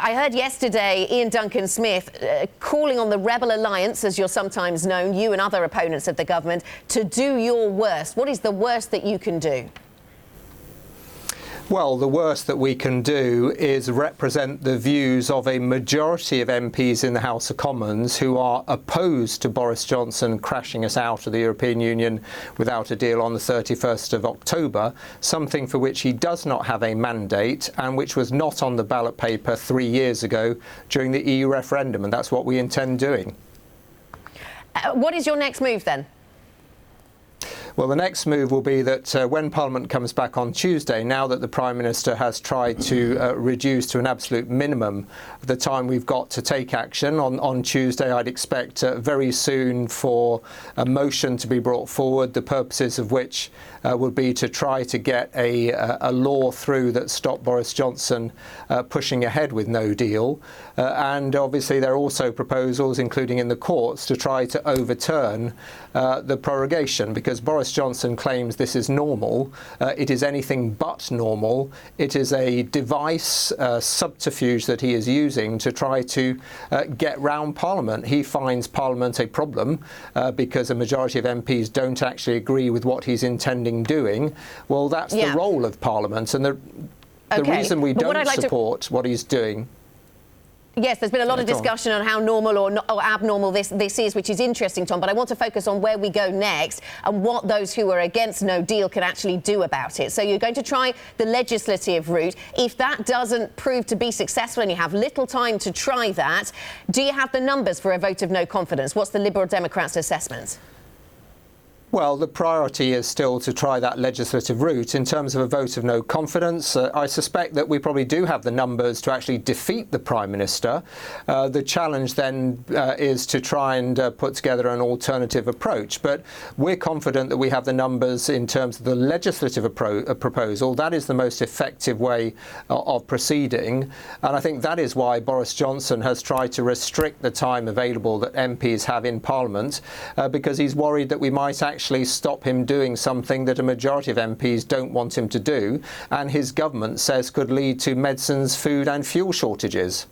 I heard yesterday Ian Duncan Smith calling on the Rebel Alliance, as you're sometimes known, you and other opponents of the government, to do your worst. What is the worst that you can do? Well, the worst that we can do is represent the views of a majority of MPs in the House of Commons who are opposed to Boris Johnson crashing us out of the European Union without a deal on the 31st of October, something for which he does not have a mandate and which was not on the ballot paper 3 years ago during the EU referendum, and that's what we intend doing. What is your next move then? Well, the next move will be that when Parliament comes back on Tuesday, now that the Prime Minister has tried to reduce to an absolute minimum the time we've got to take action, on Tuesday I'd expect very soon for a motion to be brought forward, the purposes of which would be to try to get a law through that stopped Boris Johnson pushing ahead with no deal. And obviously there are also proposals, including in the courts, to try to overturn the prorogation, because Boris Johnson claims this is normal. It is anything but normal. It is a device, subterfuge that he is using to try to get round Parliament. He finds Parliament a problem because a majority of MPs don't actually agree with what he's intending doing. Well, that's the role of Parliament, and the reason we don't support what he's doing. Yes, there's been a lot of discussion on how normal or abnormal this is, which is interesting, Tom, but I want to focus on where we go next and what those who are against no deal can actually do about it. So you're going to try the legislative route. If that doesn't prove to be successful and you have little time to try that, do you have the numbers for a vote of no confidence? What's the Liberal Democrats' assessment? Well, the priority is still to try that legislative route. In terms of a vote of no confidence, I suspect that we probably do have the numbers to actually defeat the Prime Minister. The challenge then is to try and put together an alternative approach. But we're confident that we have the numbers in terms of the legislative proposal. That is the most effective way of proceeding. And I think that is why Boris Johnson has tried to restrict the time available that MPs have in Parliament, because he's worried that we might actually stop him doing something that a majority of MPs don't want him to do, and his government says could lead to medicines, food and fuel shortages.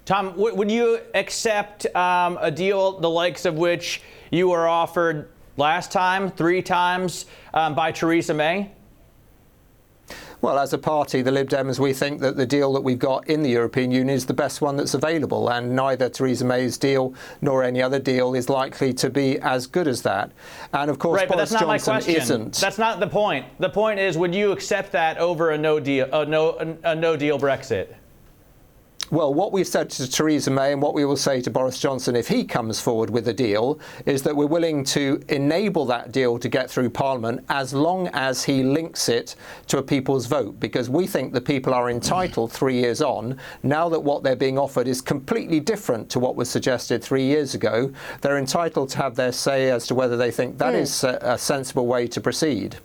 Tom, would you accept a deal the likes of which you were offered last time, 3 times, by Theresa May? Well, as a party, the Lib Dems, we think that the deal that we've got in the European Union is the best one that's available, and neither Theresa May's deal nor any other deal is likely to be as good as that. And of course, Boris Johnson isn't. That's not the point. The point is, would you accept that over a no deal Brexit? Well, what we've said to Theresa May and what we will say to Boris Johnson if he comes forward with a deal is that we're willing to enable that deal to get through Parliament as long as he links it to a people's vote, because we think the people are entitled 3 years on, now that what they're being offered is completely different to what was suggested 3 years ago. They're entitled to have their say as to whether they think that is a sensible way to proceed.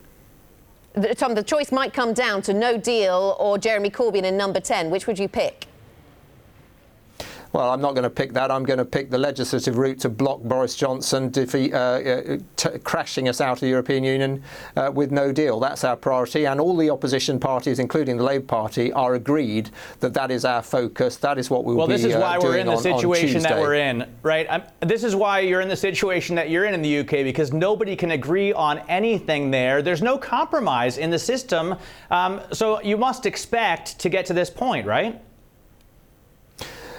Tom, the choice might come down to no deal or Jeremy Corbyn in number 10. Which would you pick? Well, I'm not going to pick that. I'm going to pick the legislative route to block Boris Johnson crashing us out of the European Union with no deal. That's our priority. And all the opposition parties, including the Labour Party, are agreed that that is our focus. That is what we will be doing on Tuesday. Well, this is why we're in the situation that we're in, right? This is why you're in the situation that you're in the UK, because nobody can agree on anything there. There's no compromise in the system. So you must expect to get to this point, right?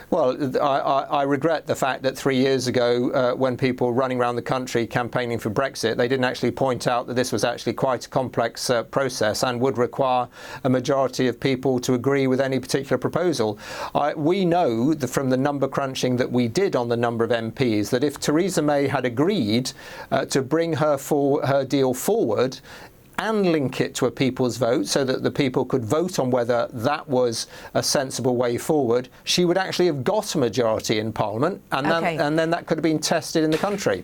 Well, I regret the fact that 3 years ago, when people were running around the country campaigning for Brexit, they didn't actually point out that this was actually quite a complex process and would require a majority of people to agree with any particular proposal. We know from the number crunching that we did on the number of MPs that if Theresa May had agreed to bring her deal forward and link it to a people's vote so that the people could vote on whether that was a sensible way forward, she would actually have got a majority in Parliament, and then that could have been tested in the country.